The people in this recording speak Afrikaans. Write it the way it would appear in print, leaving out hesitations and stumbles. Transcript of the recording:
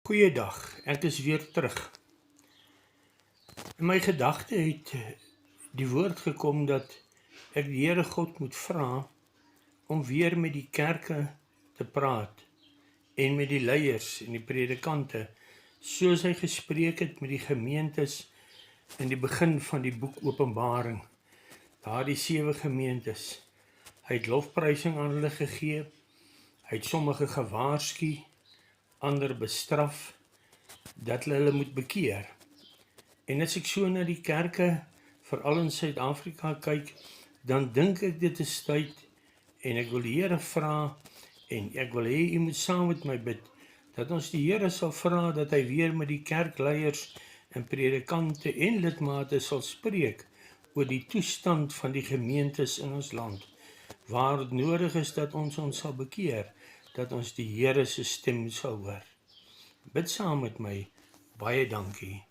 Goeiedag, ek is weer terug. In my gedagte het die woord gekom dat ek die Here God moet vra om weer met die kerke te praat en met die leiers en die predikante, soos hy gespreek het met die gemeentes in die begin van die boek Openbaring. Daardie 7 gemeentes. Hy het lofprysing aan hulle gegee, hy het sommige gewaarsku, ander bestraf, dat hulle moet bekeer. En as ek so na die kerke, veral in Suid-Afrika kyk, dan dink ek dit is tyd, en ek wil die Here vra, en ek wil hê u moet saam met my bid, dat ons die Here sal vra, dat hy weer met die kerkleiers, en predikante en lidmate sal spreek, oor die toestand van die gemeentes in ons land, waar het nodig is dat ons sal bekeer, dat ons die Here se stem sal hoor. Bid saam met my, baie dankie.